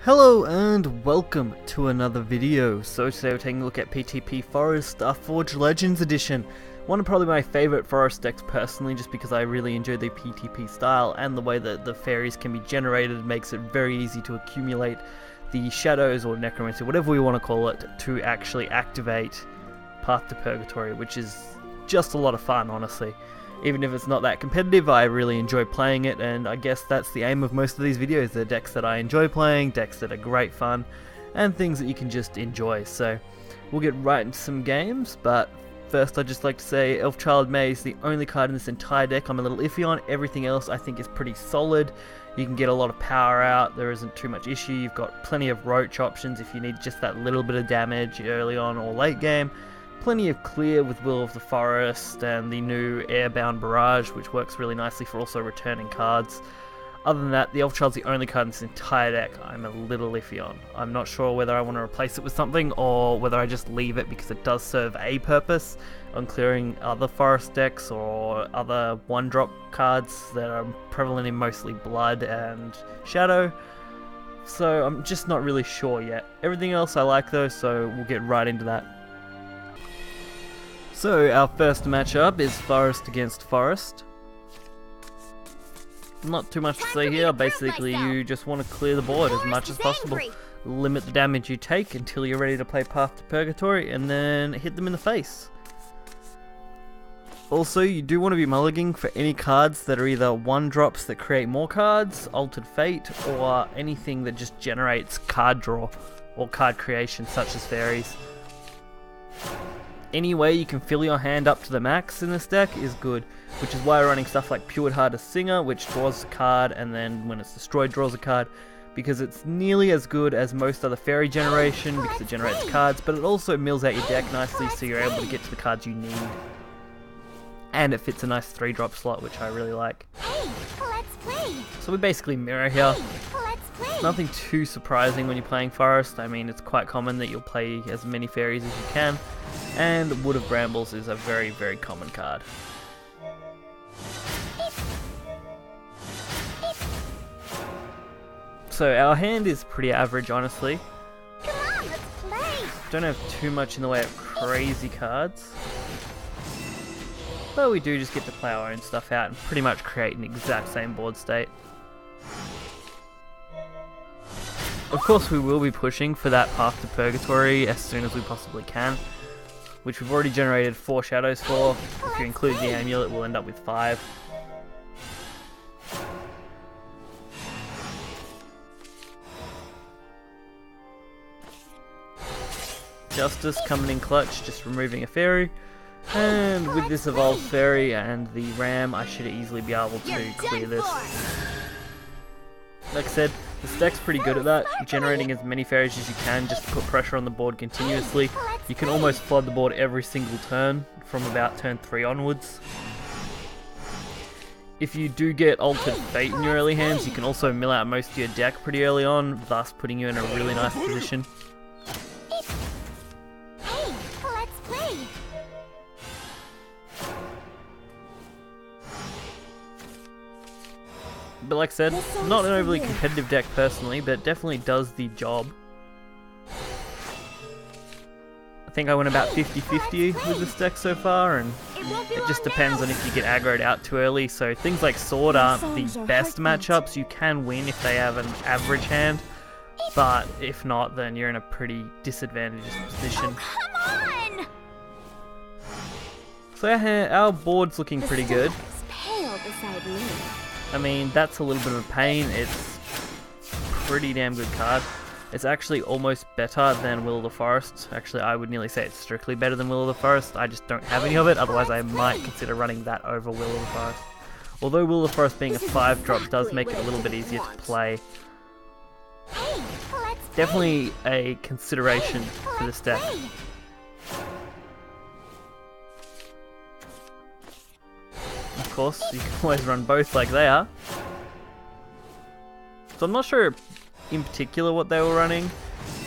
Hello and welcome to another video. So today we're taking a look at PtP Forest Starforged Legends edition. One of probably my favourite forest decks personally, just because I really enjoy the PtP style and the way that the fairies can be generated makes it very easy to accumulate the shadows or necromancy, whatever we want to call it, to actually activate Path to Purgatory, which is just a lot of fun, honestly. Even if it's not that competitive, I really enjoy playing it, and I guess that's the aim of most of these videos. They're decks that I enjoy playing, decks that are great fun, and things that you can just enjoy. So we'll get right into some games, but first I'd just like to say Elfchild May is the only card in this entire deck I'm a little iffy on. Everything else I think is pretty solid. You can get a lot of power out, there isn't too much issue. You've got plenty of roach options if you need just that little bit of damage early on or late game. Plenty of clear with Will of the Forest and the new Airbound Barrage, which works really nicely for also returning cards. Other than that, the Elfchild's the only card in this entire deck I'm a little iffy on. I'm not sure whether I want to replace it with something or whether I just leave it because it does serve a purpose on clearing other forest decks or other one-drop cards that are prevalent in mostly Blood and Shadow. So I'm just not really sure yet. Everything else I like though, so we'll get right into that. So our first matchup is Forest against Forest. Not too much to say here, basically you just want to clear the board as much as possible. Limit the damage you take until you're ready to play Path to Purgatory and then hit them in the face. Also, you do want to be mulliganing for any cards that are either one-drops that create more cards, Altered Fate, or anything that just generates card draw or card creation such as fairies. Any way you can fill your hand up to the max in this deck is good, which is why we're running stuff like Pure Hearted Singer, which draws a card and then when it's destroyed draws a card, because it's nearly as good as most other fairy generation because it generates cards, but it also mills out your deck nicely so you're able to get to the cards you need. And it fits a nice 3-drop slot, which I really like. So we basically mirror here. Nothing too surprising when you're playing Forest. I mean, it's quite common that you'll play as many fairies as you can, and Wood of Brambles is a very, very common card. So our hand is pretty average, honestly. Come on, let's play. Don't have too much in the way of crazy cards, but we do just get to play our own stuff out and pretty much create an exact same board state. Of course we will be pushing for that Path to Purgatory as soon as we possibly can, which we've already generated 4 shadows for. If you include the amulet, we'll end up with 5. Justice coming in clutch, just removing a fairy. And with this evolved fairy and the ram, I should easily be able to clear this. Like I said, this deck's pretty good at that, generating as many fairies as you can just to put pressure on the board continuously. You can almost flood the board every single turn from about turn 3 onwards. If you do get Altered Fate in your early hands, you can also mill out most of your deck pretty early on, thus putting you in a really nice position. But like I said, not an overly competitive deck personally, but it definitely does the job. I think I went about 50-50 with this deck so far, and it just depends on if you get aggroed out too early. So things like Sword aren't the best matchups. You can win if they have an average hand, but if not, then you're in a pretty disadvantaged position. Come on! So our board's looking pretty good. Pale beside me. I mean, that's a little bit of a pain. It's a pretty damn good card. It's actually almost better than Will of the Forest. Actually, I would nearly say it's strictly better than Will of the Forest. I just don't have any of it, otherwise I might consider running that over Will of the Forest. Although Will of the Forest being a 5-drop does make it a little bit easier to play. Definitely a consideration for this deck. Of course, you can always run both like they are. So I'm not sure in particular what they were running.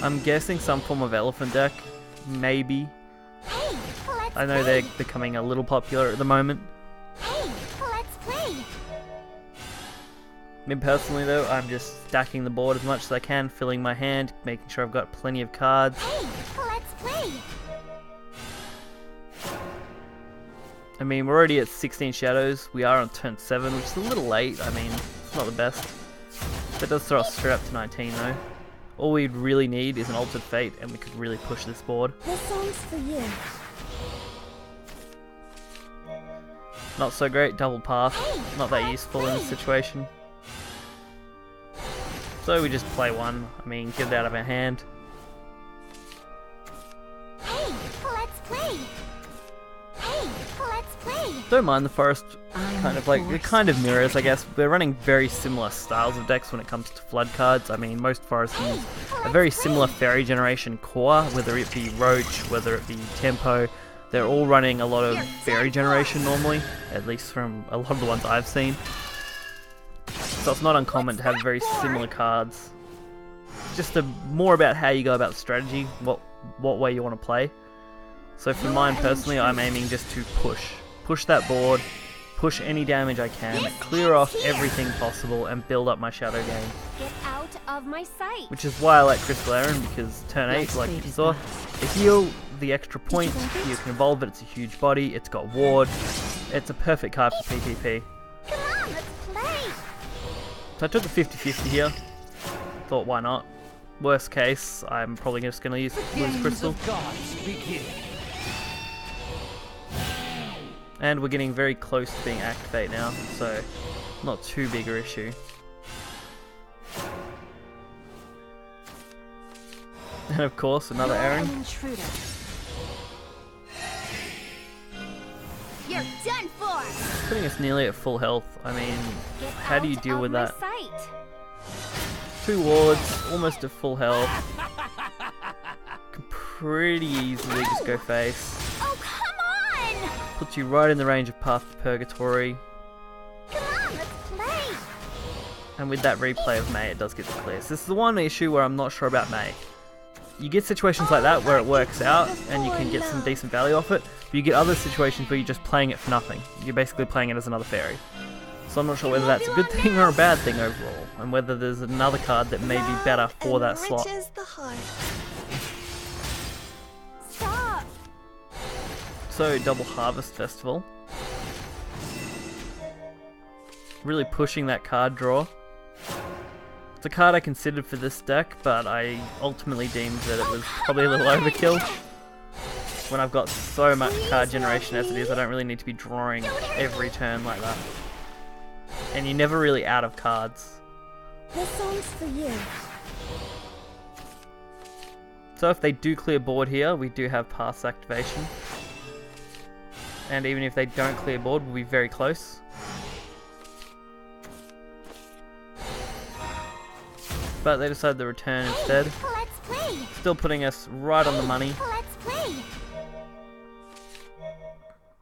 I'm guessing some form of elephant deck, maybe. I know they're becoming a little popular at the moment. Me personally though, I'm just stacking the board as much as I can, filling my hand, making sure I've got plenty of cards. Hey, let's play. I mean, we're already at 16 shadows. We are on turn 7, which is a little late. I mean, it's not the best. That does throw us straight up to 19 though. All we'd really need is an Altered Fate, and we could really push this board. This song's for you. Not so great, double path. Not that useful in this situation. So we just play one. I mean, get it out of our hand. Hey, let's play. Hey, let's play. Don't mind the forest, kind of like, it kind of mirrors, I guess. We're running very similar styles of decks when it comes to flood cards. I mean, most forests use a very similar fairy generation core, whether it be Roach, whether it be Tempo. They're all running a lot of fairy generation normally, at least from a lot of the ones I've seen. So it's not uncommon to have very similar cards. Just more about how you go about strategy, what way you want to play. So for mine personally, I'm aiming just to push that board, push any damage I can, clear off everything possible, and build up my shadow game. Get out of my sight. Which is why I like Crystal Aaron, because turn 8, like you saw, the heal, the extra point, you can evolve it, it's a huge body, it's got ward, it's a perfect card for PtP. Come on, let's play. So I took the 50-50 here, thought why not. Worst case, I'm probably just going to lose Crystal. And we're getting very close to being Activate now, so not too big a issue. And of course, another Aaron. You're done for. Putting us nearly at full health. I mean, how do you deal with that? 2 wards, almost at full health. Can pretty easily just go face. Oh, come on! Puts you right in the range of Path to Purgatory. Come on, let's play. And with that replay of May, it does get the clear. So this is the one issue where I'm not sure about May. You get situations like that where it works out and you can get some decent value off it, but you get other situations where you're just playing it for nothing. You're basically playing it as another fairy. So I'm not sure whether that's a good thing or a bad thing overall, and whether there's another card that may be better for that slot. Stop. So double Harvest Festival. Really pushing that card draw. It's a card I considered for this deck, but I ultimately deemed that it was probably a little overkill. When I've got so much card generation as it is, I don't really need to be drawing every turn like that. And you're never really out of cards. This song's for you. So if they do clear board here, we do have Pass Activation. And even if they don't clear board, we'll be very close. But they decided to return instead. Let's play. Still putting us right on the money. Let's play.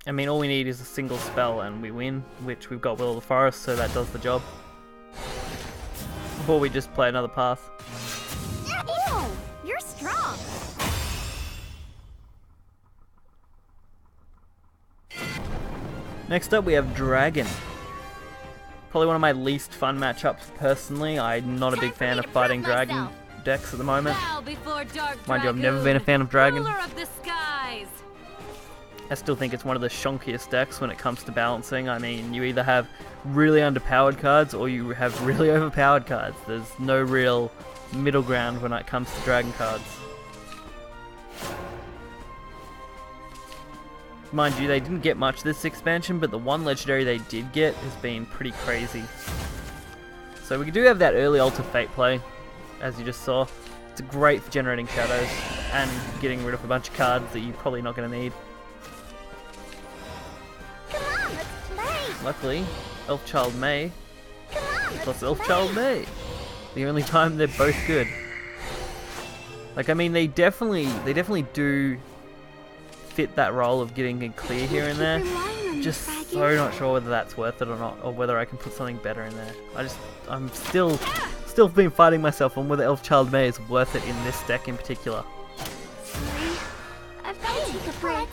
I mean, all we need is a single spell and we win, which we've got Will of the Forest, so that does the job. Or we just play another path. Ew, you're strong. Next up we have Dragon. Probably one of my least fun matchups personally. I'm not a big fan of fighting Dragon decks at the moment. Mind you, I've never been a fan of Dragon. I still think it's one of the shonkiest decks when it comes to balancing. I mean, you either have really underpowered cards or you have really overpowered cards. There's no real middle ground when it comes to Dragon cards. Mind you, they didn't get much this expansion, but the one legendary they did get has been pretty crazy. So we do have that early Altered Fate play, as you just saw. It's great for generating shadows and getting rid of a bunch of cards that you're probably not going to need. Come on, let's play. Luckily, Elfchild May Come on, plus let's Elfchild May. The only time they're both good. Like, I mean, they definitely do fit that role of getting a clear here and there. Just so not sure whether that's worth it or not, or whether I can put something better in there. I'm still been fighting myself on whether Elfchild May is worth it in this deck in particular. Sorry, I've got to take a break.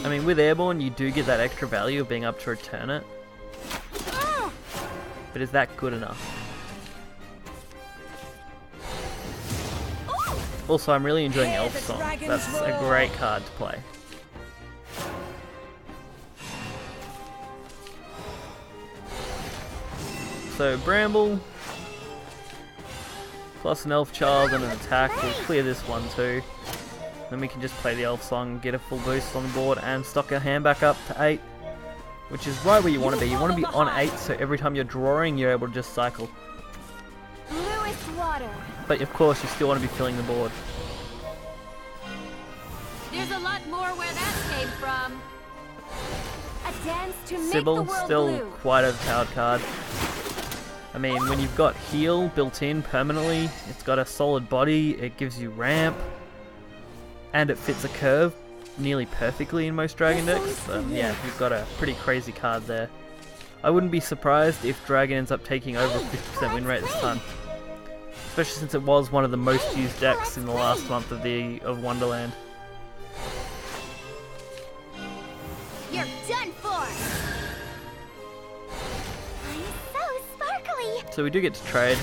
I mean, with Airborne, you do get that extra value of being able to return it. But is that good enough? Also, I'm really enjoying Elf Song. That's a great card to play. So Bramble, plus an Elf Child and an attack will clear this one too. Then we can just play the Elf Song, get a full boost on the board, and stock our hand back up to 8. Which is right where you want to be. You want to be on 8, so every time you're drawing, you're able to just cycle. Bluest water. But of course, you still want to be filling the board. There's a lot more where that came from. A dance to make the Sybil, world still blue. quite a powered card. I mean, when you've got heal built in permanently, it's got a solid body, it gives you ramp, and it fits a curve nearly perfectly in most Dragon decks. Yeah, you've got a pretty crazy card there. I wouldn't be surprised if Dragon ends up taking over a 50% win rate this time. Especially since it was one of the most used decks in the last month of Wonderland. You're done for. I'm so sparkly. So we do get to trade.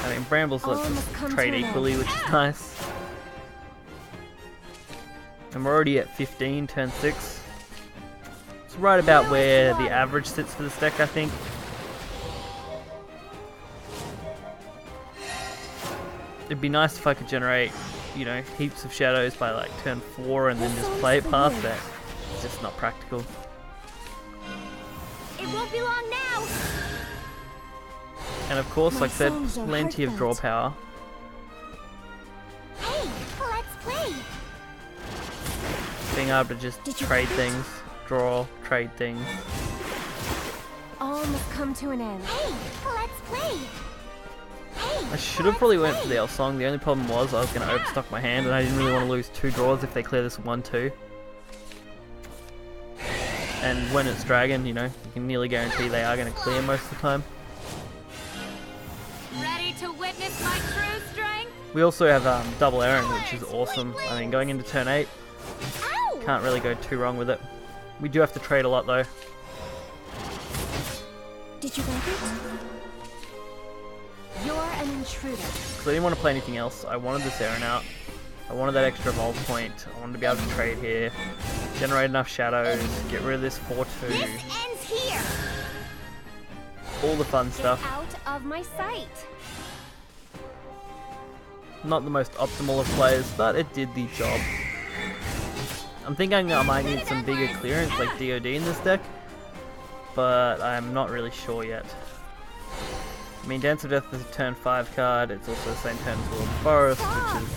I mean, Brambles lets us trade equally, which is nice. And we're already at 15, turn 6. It's right about where the average sits for this deck, I think. It'd be nice if I could generate, you know, heaps of shadows by like turn 4 and then just play it past that. It's just not practical. It won't be long now. And of course, like I said, plenty of draw power. Hey, let's play. Being able to just trade things, draw, trade things. All must come to an end. Hey, let's play. Hey, I should have probably went for the Elf Song. The only problem was I was going to overstock my hand and I didn't really want to lose 2 draws if they clear this 1-2. And when it's Dragon, you know, you can nearly guarantee they are going to clear most of the time. Ready to witness my true strength? We also have double Aaron, which is awesome. I mean, going into turn 8, Ow! can't really go too wrong with it. We do have to trade a lot though. Did you like it? You're an intruder. Because I didn't want to play anything else. I wanted this Aaron out. I wanted that extra evolve point. I wanted to be able to trade here. Generate enough shadows. Get rid of this 4-2. This ends here. All the fun stuff. Get out of my sight. Not the most optimal of plays, but it did the job. I'm thinking I might need some bigger clearance like DOD in this deck, but I'm not really sure yet. I mean, Dance of Death is a turn 5 card, it's also the same turn as Will of the Forest, which is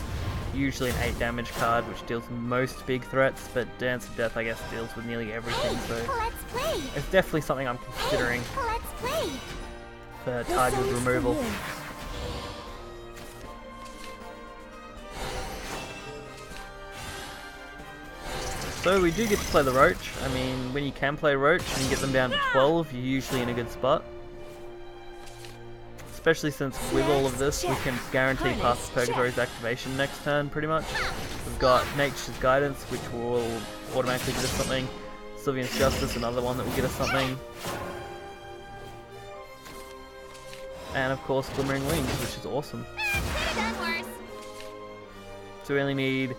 usually an 8 damage card, which deals with most big threats, but Dance of Death, I guess, deals with nearly everything, so it's definitely something I'm considering for target removal. So we do get to play the Roach. I mean, when you can play Roach and you get them down to 12, you're usually in a good spot. Especially since with all of this, we can guarantee past Purgatory's activation next turn, pretty much. We've got Nature's Guidance, which will automatically get us something. Sylvian's Justice, another one that will get us something. And of course, Glimmering Wings, which is awesome. So we only need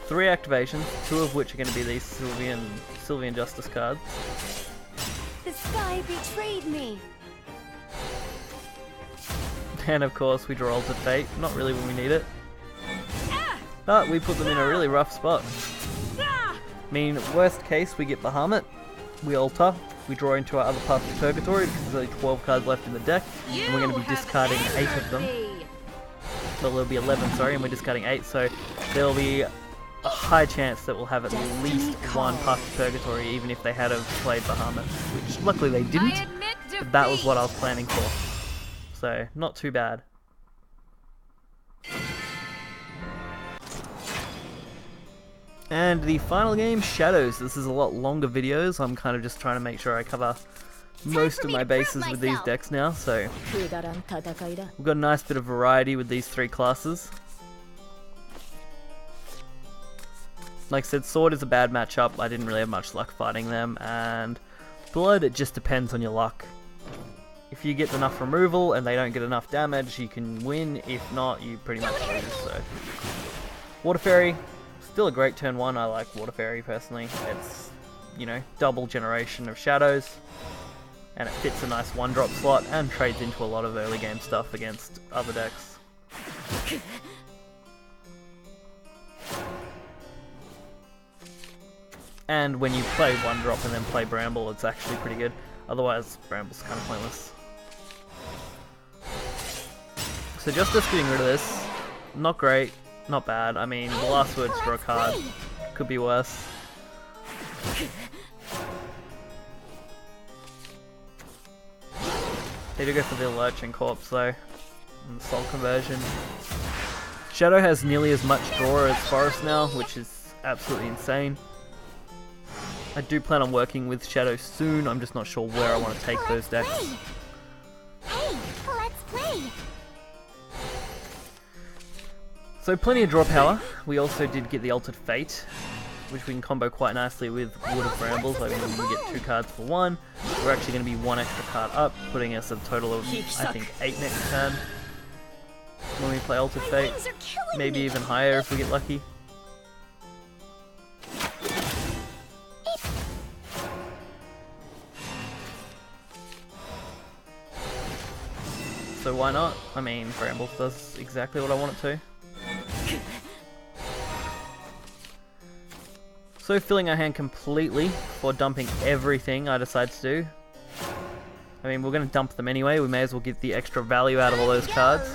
3 activations, 2 of which are going to be these Sylvian Justice cards. The sky betrayed me. And of course we draw Altered Fate, not really when we need it. But we put them in a really rough spot. I mean, worst case we get Bahamut, we alter, we draw into our other path to Purgatory because there's only 12 cards left in the deck, and we're going to be discarding 8 of them. Well, there'll be 11, sorry, and we're discarding 8, so there'll be a high chance that we'll have at least 1 path to Purgatory, even if they had have played Bahamut, which luckily they didn't, but that was what I was planning for. So, not too bad. And the final game, Shadows. This is a lot longer videos. I'm kind of just trying to make sure I cover most of my bases with these decks now, so we've got a nice bit of variety with these 3 classes. Like I said, Sword is a bad matchup. I didn't really have much luck fighting them, and Blood, it just depends on your luck. If you get enough removal and they don't get enough damage, you can win. If not, you pretty much lose. So, Water Fairy, still a great turn 1. I like Water Fairy personally. It's, you know, double generation of shadows, and it fits a nice 1-drop slot and trades into a lot of early game stuff against other decks. And when you play 1-drop and then play Bramble, it's actually pretty good. Otherwise, Bramble's kind of pointless. So just us getting rid of this, not great, not bad. I mean, the last words for a card could be worse. Need to go for the Lurching Corpse though, and the Soul Conversion. Shadow has nearly as much draw as Forest now, which is absolutely insane. I do plan on working with Shadow soon, I'm just not sure where I want to take those decks. Hey, let's play. So plenty of draw power. We also did get the Altered Fate, which we can combo quite nicely with Wood of Brambles. Like when we get 2 cards for 1, we're actually going to be 1 extra card up, putting us a total of, I think, 8 next turn. When we play Altered Fate, maybe even higher if we get lucky. So why not? I mean, Brambles does exactly what I want it to. So filling our hand completely for dumping everything I decide to do. I mean, we're going to dump them anyway, we may as well get the extra value out of all those cards.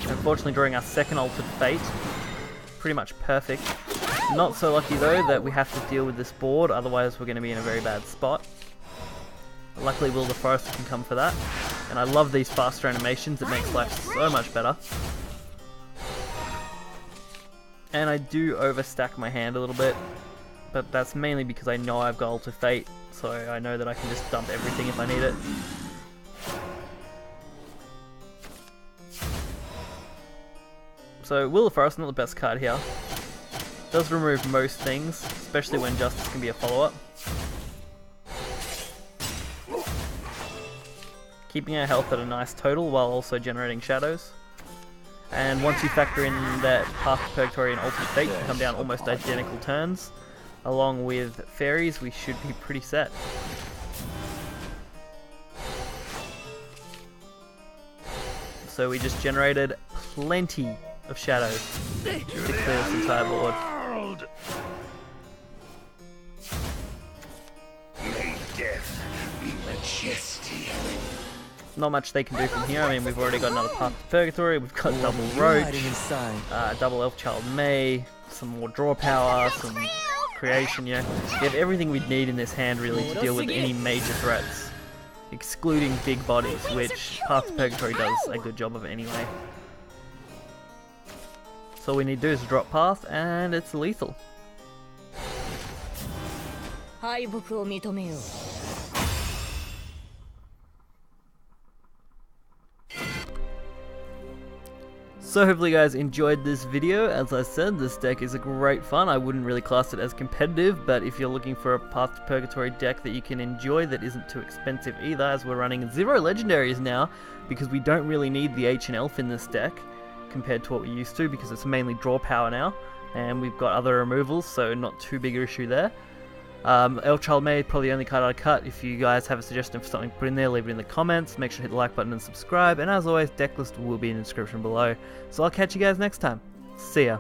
Unfortunately, drawing our second Altered Fate. Pretty much perfect. Not so lucky though that we have to deal with this board, otherwise we're going to be in a very bad spot. Luckily, Will the Forest can come for that. And I love these faster animations, it makes life so much better. And I do overstack my hand a little bit, but that's mainly because I know I've got Altered Fate, so I know that I can just dump everything if I need it. So Will of Forest, not the best card here. Does remove most things, especially when Justice can be a follow-up. Keeping our health at a nice total while also generating shadows. And once you factor in that Path to Purgatory and Ultimate Fate can come down almost identical turns, along with fairies, we should be pretty set. So we just generated plenty of shadows to clear this entire board. May death be majestic. Not much they can do from here. I mean, we've already got another Path to Purgatory, we've got double Roach, double Elf Child May, some more draw power, some creation, you know. We have everything we'd need in this hand really to deal with any major threats, excluding big bodies, which Path to Purgatory does a good job of anyway. So all we need to do is drop Path, and it's lethal. So hopefully you guys enjoyed this video. As I said, this deck is a great fun. I wouldn't really class it as competitive, but if you're looking for a Path to Purgatory deck that you can enjoy that isn't too expensive either, as we're running 0 legendaries now, because we don't really need the H and Elf in this deck compared to what we used to, because it's mainly draw power now, and we've got other removals, so not too big an issue there. Elf Child May, probably the only card I'd cut. If you guys have a suggestion for something to put in there, leave it in the comments. Make sure to hit the like button and subscribe. And as always, deck list will be in the description below. So I'll catch you guys next time. See ya.